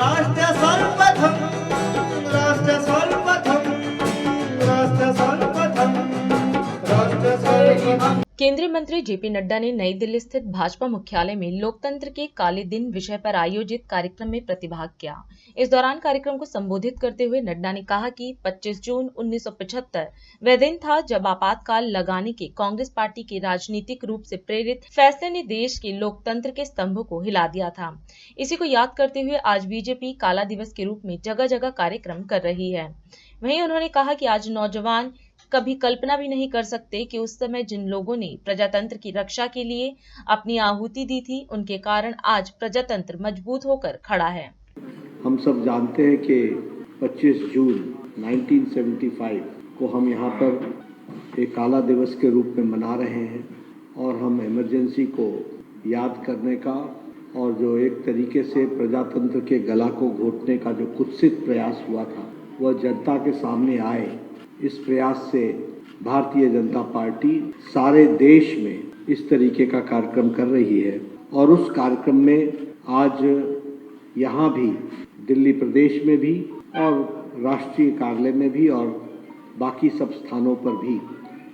राष्ट्र सर्वप्रथम राष्ट्र सर्वप्रथम राष्ट्र सर्वप्रथम राष्ट्र सर्वप्रथम। केंद्रीय मंत्री जेपी नड्डा ने नई दिल्ली स्थित भाजपा मुख्यालय में लोकतंत्र के काले दिन विषय पर आयोजित कार्यक्रम में प्रतिभाग किया। इस दौरान कार्यक्रम को संबोधित करते हुए नड्डा ने कहा कि 25 जून 1975 वह दिन था जब आपातकाल लगाने के कांग्रेस पार्टी के राजनीतिक रूप से प्रेरित फैसले ने देश के लोकतंत्र के स्तंभों को हिला दिया था। इसी को याद करते हुए आज बीजेपी काला दिवस के रूप में जगह जगह कार्यक्रम कर रही है। वहीं उन्होंने कहा कि आज नौजवान कभी कल्पना भी नहीं कर सकते कि उस समय जिन लोगों ने प्रजातंत्र की रक्षा के लिए अपनी आहुति दी थी, उनके कारण आज प्रजातंत्र मजबूत होकर खड़ा है। हम सब जानते हैं कि 25 जून 1975 को हम यहाँ पर एक काला दिवस के रूप में मना रहे हैं और हम इमरजेंसी को याद करने का और जो एक तरीके से प्रजातंत्र के गला को घोटने का जो कुत्सित प्रयास हुआ था वह जनता के सामने आए। इस प्रयास से भारतीय जनता पार्टी सारे देश में इस तरीके का कार्यक्रम कर रही है और उस कार्यक्रम में आज यहाँ भी दिल्ली प्रदेश में भी और राष्ट्रीय कार्यालय में भी और बाकी सब स्थानों पर भी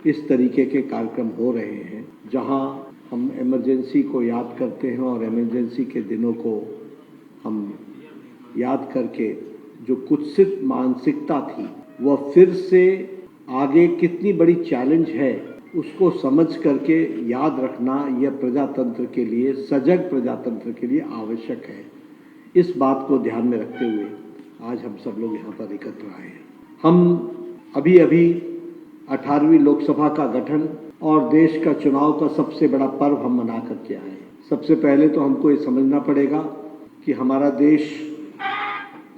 इस तरीके के कार्यक्रम हो रहे हैं जहाँ हम इमरजेंसी को याद करते हैं और इमरजेंसी के दिनों को हम याद करके जो कुत्सित मानसिकता थी वह फिर से आगे कितनी बड़ी चैलेंज है उसको समझ करके याद रखना यह प्रजातंत्र के लिए, सजग प्रजातंत्र के लिए आवश्यक है। इस बात को ध्यान में रखते हुए आज हम सब लोग यहाँ पर एकत्र आए हैं। हम अभी 18वीं लोकसभा का गठन और देश का चुनाव का सबसे बड़ा पर्व हम मना करके आए हैं। सबसे पहले तो हमको ये समझना पड़ेगा कि हमारा देश,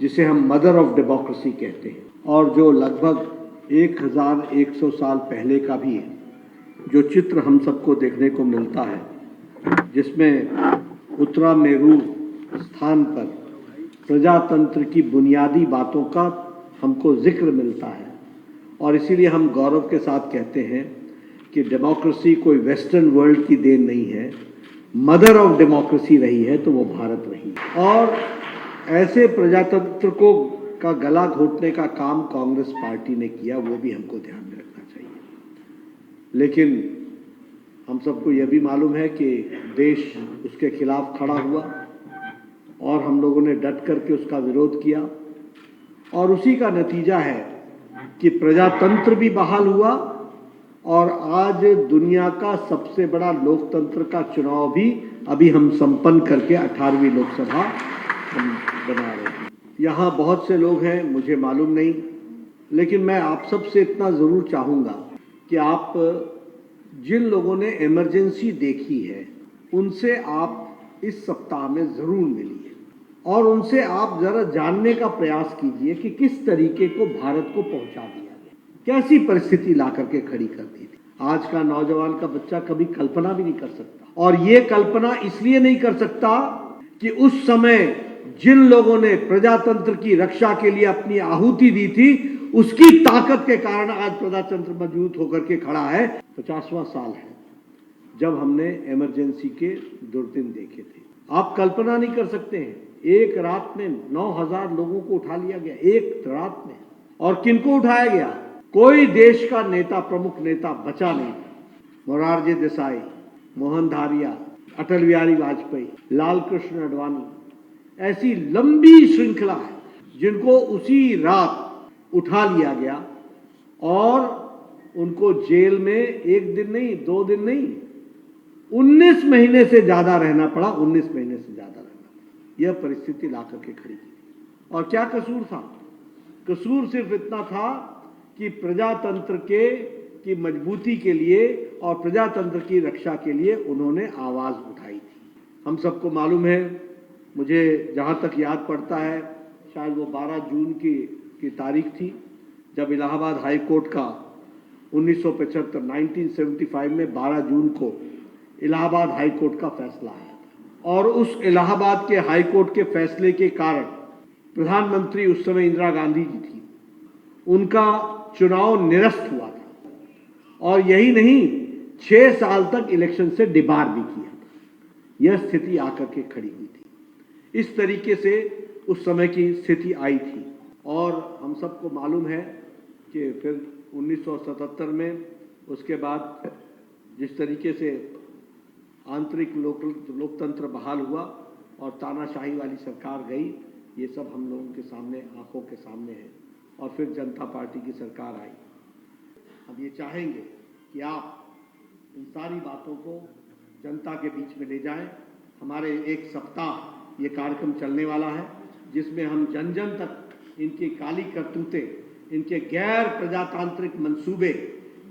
जिसे हम मदर ऑफ डेमोक्रेसी कहते हैं और जो लगभग 1100 साल पहले का भी है, जो चित्र हम सबको देखने को मिलता है जिसमें उत्तरा मेरू स्थान पर प्रजातंत्र की बुनियादी बातों का हमको जिक्र मिलता है और इसीलिए हम गौरव के साथ कहते हैं कि डेमोक्रेसी कोई वेस्टर्न वर्ल्ड की देन नहीं है, मदर ऑफ डेमोक्रेसी रही है तो वो भारत रही है। और ऐसे प्रजातंत्र को का गला घोटने का काम कांग्रेस पार्टी ने किया, वो भी हमको ध्यान में रखना चाहिए। लेकिन हम सबको यह भी मालूम है कि देश उसके खिलाफ खड़ा हुआ और हम लोगों ने डट करके उसका विरोध किया और उसी का नतीजा है कि प्रजातंत्र भी बहाल हुआ और आज दुनिया का सबसे बड़ा लोकतंत्र का चुनाव भी अभी हम संपन्न करके 18वीं लोकसभा बना रहे हैं। यहाँ बहुत से लोग हैं, मुझे मालूम नहीं, लेकिन मैं आप सब से इतना ज़रूर चाहूँगा कि आप जिन लोगों ने इमरजेंसी देखी है उनसे आप इस सप्ताह में ज़रूर मिलिए और उनसे आप ज़रा जानने का प्रयास कीजिए कि किस तरीके को भारत को पहुँचा दिया गया, कैसी परिस्थिति ला करके खड़ी कर दी थी। आज का नौजवान का बच्चा कभी कल्पना भी नहीं कर सकता और ये कल्पना इसलिए नहीं कर सकता कि उस समय जिन लोगों ने प्रजातंत्र की रक्षा के लिए अपनी आहुति दी थी उसकी ताकत के कारण आज प्रजातंत्र मजबूत होकर के खड़ा है। 50वां साल है जब हमने इमरजेंसी के दुर्दिन देखे थे। आप कल्पना नहीं कर सकते हैं, एक रात में 9000 लोगों को उठा लिया गया, एक रात में। और किनको उठाया गया? कोई देश का नेता, प्रमुख नेता बचा नहीं। मोरारजी देसाई, मोहन धारिया, अटल बिहारी वाजपेयी, लाल कृष्ण आडवाणी, ऐसी लंबी श्रृंखला है जिनको उसी रात उठा लिया गया और उनको जेल में एक दिन नहीं, 2 दिन नहीं, 19 महीने से ज्यादा रहना पड़ा। 19 महीने से ज्यादा रहना पड़ा। यह परिस्थिति ला करके खड़ी की। और क्या कसूर था? कसूर सिर्फ इतना था कि प्रजातंत्र की मजबूती के लिए और प्रजातंत्र की रक्षा के लिए उन्होंने आवाज उठाई थी। हम सबको मालूम है, मुझे जहाँ तक याद पड़ता है शायद वो 12 जून की तारीख थी जब इलाहाबाद हाई कोर्ट का 1975 में 12 जून को इलाहाबाद हाई कोर्ट का फैसला आया था और उस इलाहाबाद के हाई कोर्ट के फैसले के कारण प्रधानमंत्री उस समय इंदिरा गांधी जी थी, उनका चुनाव निरस्त हुआ था और यही नहीं 6 साल तक इलेक्शन से डिबार भी किया था। यह स्थिति आकर के खड़ी हुई थी। इस तरीके से उस समय की स्थिति आई थी। और हम सबको मालूम है कि फिर 1977 में उसके बाद जिस तरीके से आंतरिक लोकतंत्र बहाल हुआ और तानाशाही वाली सरकार गई, ये सब हम लोगों के सामने, आंखों के सामने है। और फिर जनता पार्टी की सरकार आई। हम ये चाहेंगे कि आप इन सारी बातों को जनता के बीच में ले जाएं। हमारे एक सप्ताह ये कार्यक्रम चलने वाला है, जिसमें हम जन जन तक इनकी काली करतूतें, इनके गैर प्रजातांत्रिक मंसूबे,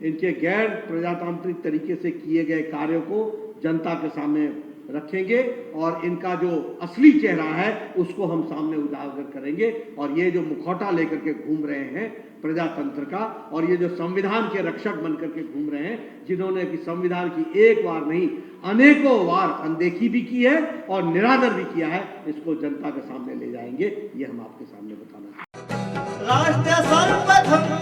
इनके गैर प्रजातांत्रिक तरीके से किए गए कार्यों को जनता के सामने रखेंगे और इनका जो असली चेहरा है उसको हम सामने उजागर करेंगे। और ये जो मुखौटा लेकर के घूम रहे हैं प्रजातंत्र का, और ये जो संविधान के रक्षक बनकर के घूम रहे हैं, जिन्होंने कि संविधान की एक बार नहीं अनेकों बार अनदेखी भी की है और निरादर भी किया है, इसको जनता के सामने ले जाएंगे। ये हम आपके सामने बताना चाहते हैं। राष्ट्र सर्वप्रथम